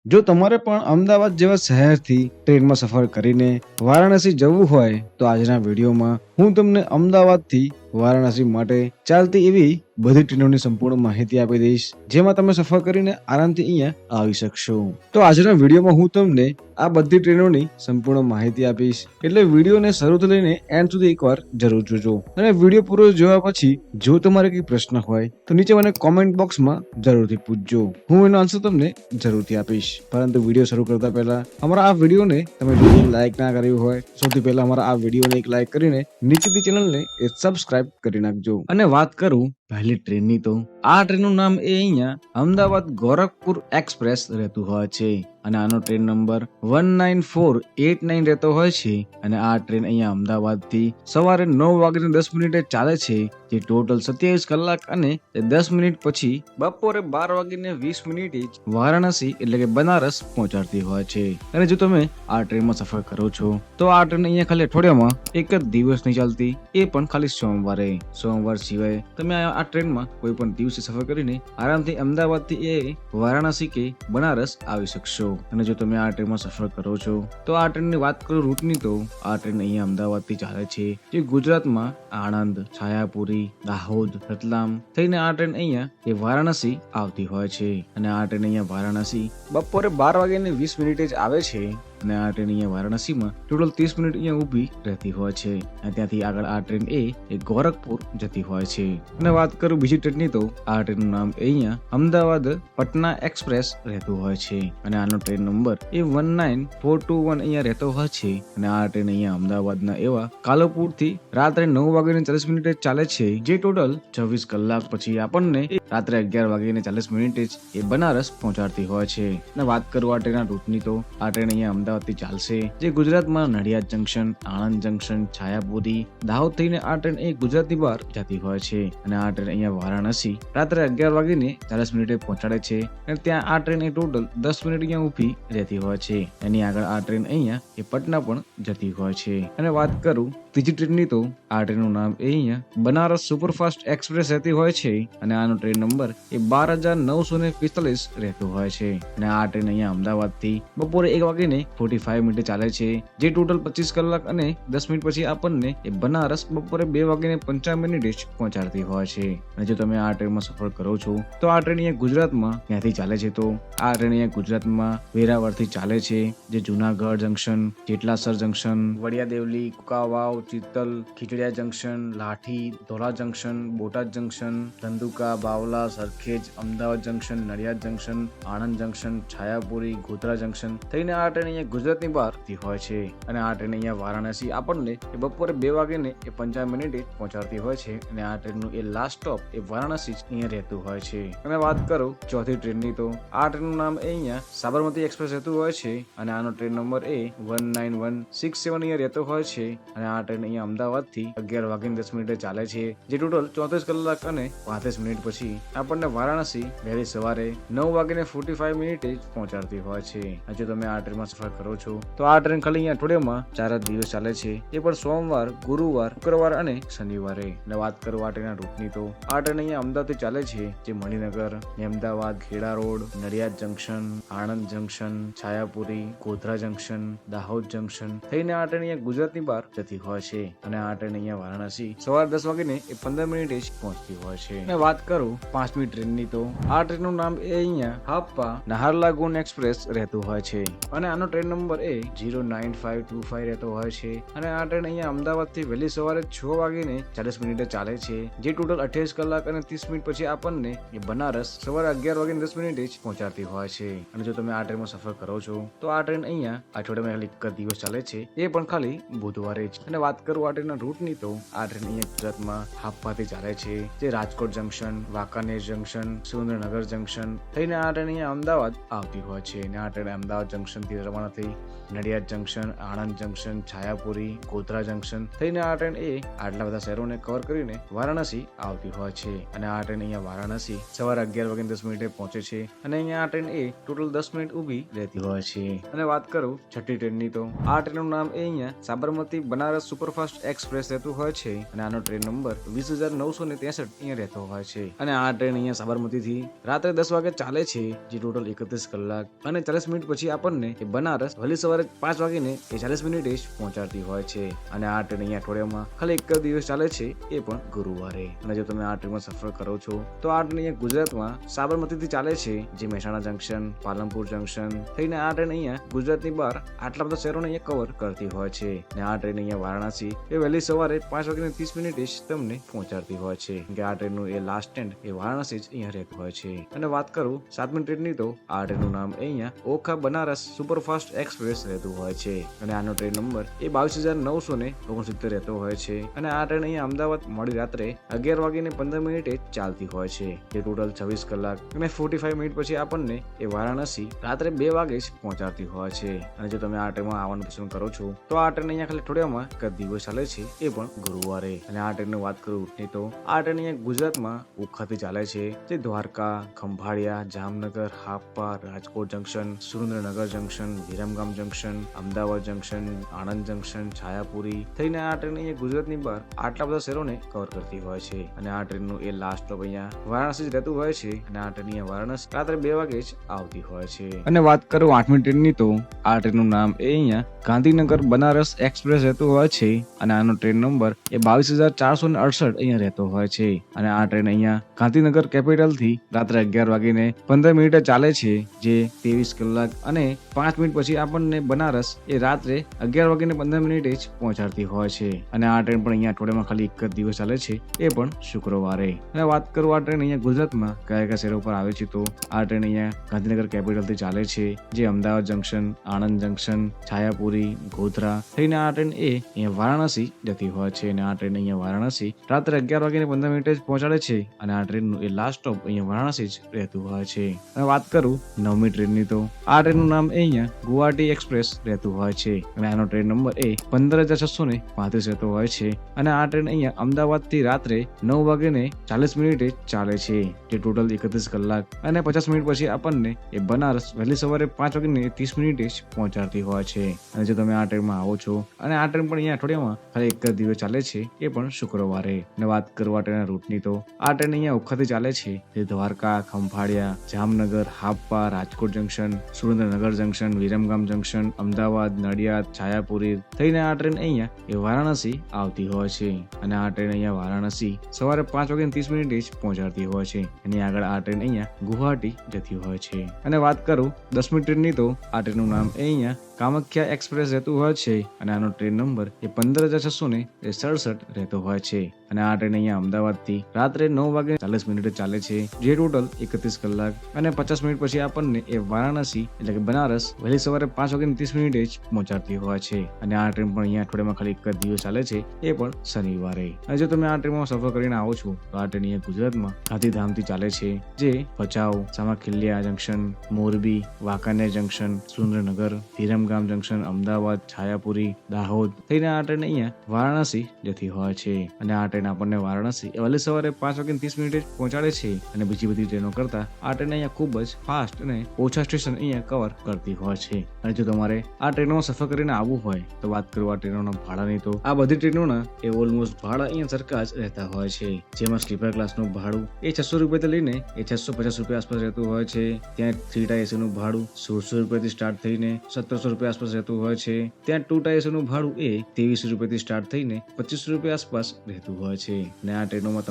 જો તમારે પણ અમદાવાદ જેવા શહેરથી ટ્રેનમાં સફર કરીને વારાણસી જવું હોય તો આજના વિડીયોમાં હું તમને અમદાવાદથી વારાણસી માટે ચાલતી એવી બધી ટ્રેનોની સંપૂર્ણ માહિતી આપી દઈશ, જેમાં તમે સફર કરીને આરામથી અહીંયા આવી શકશો. તો આજના વિડીયોમાં હું તમને આ બધી ટ્રેનોની સંપૂર્ણ માહિતી આપીશ, એટલે વિડીયોને શરૂથી લઈને એન્ડ સુધી એકવાર જરૂર જોજો. અને વિડીયો પૂરો જોયા પછી જો તમારે કંઈ પ્રશ્ન હોય તો નીચે મને કોમેન્ટ બોક્સમાં જરૂરથી પૂછજો. હું એનો આન્સર તમને જરૂરથી આપીશ. પરંતુ વિડીયો શરૂ કરતા પહેલા અમારા આ વિડીયોને તમે જો લાઈક ના કર્યું હોય, સૌથી પહેલા અમારા આ વિડીયોને એક લાઈક કરીને નીચેથી ચેનલને સબસ્ક્રાઇબ કરી નાખજો. અને વાત કરું પહેલી ટ્રેનની, તો આ ટ્રેનનું નામ એ અહીંયા અમદાવાદ ગોરખપુર એક્સપ્રેસ રહેતું હોય છે અને આનો ટ્રેન નંબર 19489 રહેતો હોય છે. અને આ ટ્રેન અહીંયા અમદાવાદથી સવારે 9:10 ચાલે છે, જે ટોટલ 27 કલાક અને 10 મિનિટ પછી બપોરે 12:20 વારાણસી એટલે કે બનારસ પહોંચાડતી હોય છે. અને જો તમે આ ટ્રેનમાં સફર કરો છો તો આ ટ્રેન અહીંયા ખાલી અઠવાડિયામાં એક જ દિવસ નહીં ચાલતી, એ પણ ખાલી સોમવારે. સોમવાર સિવાય તમે આ ટ્રેનમાં કોઈ પણ દિવસે સફર કરીને આરામથી અમદાવાદથી એ વારાણસી કે બનારસ આવી શકશો. અને જો તમે આ ટ્રેનમાં સફર કરો છો તો આ ટ્રેનની વાત કરું રૂટની, તો આ ટ્રેન અહીંયા અમદાવાદથી ચાલે છે, જે ગુજરાતમાં આણંદ, છાયાપુરી, દાહોદ, રતલામ થઈને આ ટ્રેન અહીંયા એ વારાણસી આવતી હોય છે. અને આ ટ્રેન અહીંયા વારાણસી બપોરે 12:20 જ આવે છે. અને આ ટ્રેન અહીંયા વારાણસીમાં ટોટલ 30 મિનિટ અહીંયા ઊભી રહેતી હોય છે. અને ત્યાંથી આગળ આ ટ્રેન એ ગોરખપુર જતી હોય છે. અને વાત કરું બીજી ટ્રેનની, તો આ ટ્રેનનું નામ અહીંયા અમદાવાદ પટના એક્સપ્રેસ રહેતું હોય છે. અને આનો ટ્રેન નંબર એ 19421 અહીંયા રહેતો હોય છે. અને આ ટ્રેન અહીંયા અમદાવાદના એવા કાલુપુરથી રાત્રે 9:40 ચાલે છે, જે ટોટલ 24 કલાક પછી આપણને રાત્રે 11:40 એ બનારસ પહોંચાડતી હોય છે. અને વાત કરું આ ટ્રેનના રૂટની, તો આ ટ્રેન અહીંયા અમદાવાદથી ચાલશે, જે ગુજરાતમાં નડિયાદ જંકશન, આણંદ જંકશન, છાયાપુરી, દાહોદ થઈને આ ટ્રેન એ ગુજરાતની બહાર જતી હોય છે. અને આ ટ્રેન અહીંયા વારાણસી રાત્રે 11:40 પહોંચાડે છે. અને ત્યાં આ ટ્રેન એ ટોટલ 10 મિનિટ અહીંયા ઊભી રહેતી હોય છે. એની આગળ આ ટ્રેન અહીંયા એ પટના પણ જતી હોય છે. અને વાત કરું ત્રીજી ટ્રેનની, તો આ ટ્રેનનું નામ એ અહીંયા બનારસ સુપરફાસ્ટ એક્સપ્રેસ રહેતી હોય છે. અને આનો ટ્રેન નંબર એ 12,945 રહેતો હોય છે. અને આ ટ્રેન અહીંયા અમદાવાદથી બપોરે 1:45 ચાલે છે, જે ટોટલ 25 કલાક અને 10 મિનિટ પછી આપણને એ બનારસ બપોરે 2:55 પહોંચાડતી હોય છે. અને જો તમે આ ટ્રેનમાં સફર કરો છો તો આ ટ્રેન અહીંયા ગુજરાતમાં ક્યાંથી ચાલે છે, તો આ ટ્રેન અહીંયા ગુજરાતમાં વેરાવળથી ચાલે છે, જે Junagadh junction, Jetalsar junction, Vadiyadevli, Kukavav, Chittal, Khijadiya junction, Lathi, Dhola junction, Botad junction, Dhandhuka, Bavla, Sarkhej, Ahmedabad junction, Nadiad junction, Anand junction, Chhayapuri, Godhra junction થઈને આ ટ્રેન અહીંયા ગુજરાતની બહાર હોય છે. અને આ ટ્રેન અહીંયા વારાણસી આપણને બપોરે 2:55 પહોંચાડતી હોય છે. અને આ ટ્રેનનું એ લાસ્ટ સ્ટોપ એ વારાણસી અહીંયા રહેતું હોય છે. અને વાત કરું ચોથી ટ્રેનની, તો આ ટ્રેનનું નામ અહીંયા સાબરમતી એક્સપ્રેસ રહેતું હોય છે. અને આનો ટ્રેન નંબર એ 19167 અહીંયા રહેતો હોય છે. અને આ ટ્રેન અહીંયા અમદાવાદથી 11:10 ચાલે છે, જે ટોટલ 34 કલાક અને 35 મિનિટ પછી આપણને વારાણસી વહેલી સવારે 9:45 પહોંચાડતી હોય છે. જો તમે આ ટ્રેનમાં સફર કરો છો તો આ ટ્રેન ખાલી અહીંયા અઠવાડિયામાં 4 જ દિવસ ચાલે છે, એ પણ સોમવાર, ગુરુવાર, શુક્રવાર અને શનિવારે. અને વાત કરું આ ટ્રેનના રૂટની, તો આ ટ્રેન અહીંયા અમદાવાદથી ચાલે છે, જે Maninagar, Ahmedabad, Kheda road, Nadiad junction, Anand junction, Chhayapuri, Godhra junction, Dahod junction થઈને આ ટ્રેન અહીંયા ગુજરાતની બહાર જતી હોય છે. અને આ ટ્રેન અહીંયા વારાણસી સવારે 10:15 જ પહોંચતી હોય છે. અને વાત કરું પાંચમી ટ્રેનની, તો આ ટ્રેનનું નામ એ અહીંયા હાપા નાહરલાગુન એક્સપ્રેસ રહેતું હોય છે. અને આનો ટ્રેન નંબર એ 09525 રહેતો હોય છે. અને આ ટ્રેન અહીંયા અમદાવાદથી વહેલી સવારે 6:40 ચાલે છે, જે ટોટલ 28 કલાક અને 30 મિનિટ પછી આપણને એ બનારસ સવારે 11:10 જ પહોંચાડતી હોય છે. અને જો તમે આ ટ્રેનમાં સફર કરો છો તો આ ટ્રેન અહીંયા અઠવાડિયામાં એક જ દિવસ ચાલે છે, એ પણ ખાલી બુધવારે જ. અને વાત કરું આ ટ્રેનના રૂટની, તો આ ટ્રેન અહીંયા ગુજરાતમાં હાપાથી ચાલે છે, જે Rajkot junction, Wankaner junction, Surendranagar junction થઈને આ ટ્રેન અહીંયા અમદાવાદ આવતી હોય છે. અને આ ટ્રેન અમદાવાદ જંકશન થી રવાના થઈ Nadiad junction, Anand junction, Chhayapuri, Godhra junction થઈને આ ટ્રેન એ આટલા બધા શહેરોને કવર કરીને વારાણસી આવતી હોય છે. અને આ ટ્રેન અહીંયા વારાણસી સવારે 11:10 પહોંચે છે. અને અહીંયા આ ટ્રેન એ ટોટલ 10 મિનિટ ઊભી રહેતી હોય છે. અને વાત કરું છઠ્ઠી ટ્રેનની, તો આ ટ્રેનનું નામ એ અહીંયા સાબરમતી બનારસ સુપરફાસ્ટ એક્સપ્રેસ રહેતું હોય છે અને આનો ટ્રેન નંબર 20,963 અહીંયા રહેતો હોય છે અને આ ટ્રેન અહીંયા સાબરમતીથી રાત્રે 10 વાગે ચાલે છે, જે ટોટલ 31 કલાક અને 40 મિનિટ પછી આપણને એ બનારસ વહેલી સવારે 5 વાગીને 40 મિનિટે જ પહોંચાડતી હોય છે અને આ ટ્રેન અહીંયા અઠવાડિયામાં ખાલી એક જ દિવસ ચાલે છે, એ પણ ગુરુવારે. અને જો તમે આ ટ્રેનમાં સફર કરો છો તો આ ટ્રેન અહીંયા ગુજરાતમાં સાબરમતીથી ચાલે છે, જે મહેસાણા જંકશન, પાલનપુર જંકશન થઈને આ ટ્રેન અહીંયા ગુજરાતની બહાર આટલા બધા શહેરોને અહીંયા કવર કરતી હોય છે અને આ ટ્રેન અહીંયા વારાણસી એ વહેલી સવારે 5:30 જ તમને પહોંચાડતી હોય છે કે આ ટ્રેનનું એ લાસ્ટ સ્ટેન્ડ એ વારાણસી જ અહીંયા રહેતું હોય છે. અને વાત કરું 7મી ટ્રેનની તો આ ટ્રેનનું નામ અહીંયા ઓખા બનારસ સુપરફાસ્ટ એક્સપ્રેસ રહેતું હોય છે અને આનો ટ્રેન નંબર એ 22,969 રહેતો હોય છે અને આ ટ્રેન અહીંયા અમદાવાદ મોડી રાત્રે 11:15 ચાલતી હોય છે, જે ટોટલ 26 કલાક અને 45 મિનિટ પછી આપણને એ વારાણસી રાત્રે 2 વાગે જ પહોંચાડતી હોય છે. અને જો તમે આ ટ્રેનમાં આવવાનું પસંદ કરો છો તો આ ટ્રેન અહીંયા ખાલી અઠવાડિયામાં એક દિવસ ચાલે છે, એ પણ ગુરુવારે. અને આ ટ્રેનની વાત કરું રૂટની તો આ ટ્રેન અહીંયા ગુજરાતમાં ઓખાથી ચાલે છે, જે Dwarka, Khambhalia, Jamnagar, Hapa, Rajkot junction, Surendranagar junction, Viramgam junction, Ahmedabad junction, Anand junction, Chhayapuri થઈને આ ટ્રેન અહીંયા ગુજરાતની બહાર આટલા બધા શહેરોને કવર કરતી હોય છે અને આ ટ્રેનનું એ લાસ્ટ સ્ટોપ અહીંયા વારાણસી જ રહેતું હોય છે અને આ ટ્રેન અહીંયા વારાણસી રાત્રે 2 વાગે જ આવતી હોય છે. અને વાત કરું 8મી ટ્રેનની તો આ ટ્રેનનું નામ એ અહીંયા ગાંધીનગર બનારસ એક્સપ્રેસ રહેતું હોય છે અને આનો ટ્રેન નંબર એ 22,468 અહીંયા રહેતો હોય છે અને આ ટ્રેન અહીંયા ગાંધીનગર કેપિટલ થી રાત્રે 11:15 ચાલે છે, જે 23 કલાક અને 5 મિનિટ પછી આપણને બનારસ એ રાત્રે 11:15 જ પહોંચાડતી હોય છે અને આ ટ્રેન પણ અહીંયા અઠવાડિયામાં ખાલી એક જ દિવસ ચાલે છે, એ પણ શુક્રવારે. અને વાત કરું આ ટ્રેન અહીંયા ગુજરાતમાં કયા કયા શહેરો પર આવે છે તો આ ટ્રેન અહીંયા ગાંધીનગર કેપિટલ થી ચાલે છે, જે અમદાવાદ જંકશન, આણંદ જંકશન, છાયાપુરી, ગોધરા થઈને આ ટ્રેન એ અહીંયા વારાણસી જતી હોય છે અને આ ટ્રેન અહીંયા વારાણસી રાત્રે 11:15 જ પહોંચાડે છે અને આ ટ્રેનનું એ લાસ્ટ સ્ટોપ અહીંયા વારાણસી જ રહેતું હોય છે. અને વાત કરું 9મી ટ્રેનની તો આ ટ્રેનનું નામ અહીંયા ગુવાહાટી એક્સપ્રેસ રહેતું હોય છે અને આનો ટ્રેન નંબર એ 15,635 રહેતો હોય છે અને આ ટ્રેન અહીંયા અમદાવાદ થી રાત્રે 9:40 ચાલે છે, જે ટોટલ 31 કલાક અને 50 મિનિટ પછી આપણને એ બનારસ વહેલી સવારે 5:30 જ પહોંચાડતી હોય છે. અને જો તમે આ ટ્રેનમાં આવો છો અને આ ટ્રેન પણ અહીંયા અઠવાડિયામાં ખાલી એક જ દિવસ ચાલે છે, એ પણ શુક્રવારે. અને વાત કરું આ ટ્રેનના રૂટની તો આ ટ્રેન અહીંયા ઓખાથી ચાલે છે, જે Dwarka, Khambhalia, Jamnagar, Hapa, Rajkot junction, Surendranagar junction, Viramgam junction, Ahmedabad, Nadiad, Chhayapuri થઈને આ ટ્રેન અહીંયા એ વારાણસી આવતી હોય છે અને આ ટ્રેન અહીંયા વારાણસી સવારે 5:30 જ પહોંચાડતી હોય છે અને આગળ આ ટ્રેન અહીંયા ગુવાહાટી જતી હોય છે. અને વાત કરું 10મી ટ્રેનની તો આ ટ્રેનનું નામ એ અહીંયા કામાખ્યા એક્સપ્રેસ રહેતું હોય છે અને આનો ટ્રેન નંબર એ 15,667 રહેતો હોય છે અને આ ટ્રેન અહીંયા અમદાવાદ થી રાત્રે 9:40 ચાલે છે, જે ટોટલ 31 કલાક અને 50 મિનિટ પછી આપણને એ વારાણસી એટલે કે બનારસ વહેલી સવારે 5:30 જ પહોંચાડતી હોય છે અને આ ટ્રેન પણ અહીંયા અઠવાડિયામાં ખાલી એક જ દિવસ ચાલે છે, એ પણ શનિવારે. અને જો તમે આ ટ્રેનમાં સફર કરીને આવો છો તો આ ટ્રેન અહીંયા ગુજરાતમાં ગાંધીધામથી ચાલે છે, જે Bhachau, Samakhiali junction, Morbi, Wankaner junction, Surendranagar, Viramgam junction, Ahmedabad, Chhayapuri, Dahod થઈને આ ટ્રેન અહીંયા વારાણસી જતી હોય છે અને આ ટ્રેન આપણને વારાણસી વહેલી સવારે 5:30 જ પહોંચાડે છે અને બીજી બધી ટ્રેનો કરતા આ ટ્રેન અહીંયા ખૂબ જ ફાસ્ટ અને ઓછા સ્ટેશન અહીંયા કવર કરતી હોય છે. અને જો તમારે આ ટ્રેનોમાં સફર કરીને આવવું હોય તો વાત કરું આ ટ્રેનોના ભાડાની તો આ બધી ટ્રેનોના એ ઓલમોસ્ટ ભાડા અહીંયા સરખા જ રહેતા હોય છે, જેમાં સ્લીપર ક્લાસનું ભાડું એ 600 રૂપિયાથી લઈને એ 650 રૂપિયા આસપાસ રહેતું હોય છે. ત્યાં 3 ટાયર એસી નું ભાડું 1600 રૂપિયાથી સ્ટાર્ટ થઈને 1700 રૂપિયા આસપાસ રહેતું હોય છે. ત્યાં 2 ટાયર એસી નું ભાડું એ 2300 રૂપિયાથી સ્ટાર્ટ થઈને 2500 રૂપિયા આસપાસ રહેતું હોય છે. અને આ ટ્રેનોમાં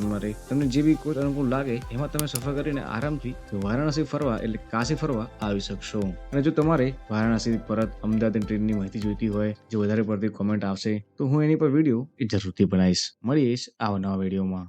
તમને જે બી કોચ અનુકૂળ લાગે એમાં તમે સફર કરીને આરામથી વારાણસી ફરવા એટલે કાશી ફરવા આવી શકશો. અને જો તમારે વારાણસી પરત અમદાવાદ ટ્રેનની માહિતી જોઈતી હોય, જો વધારે પડતી કોમેન્ટ આવશે તો હું એની પર વિડીયો જરૂરથી બનાવીશ. મળીશ આવા નવા વિડીયોમાં.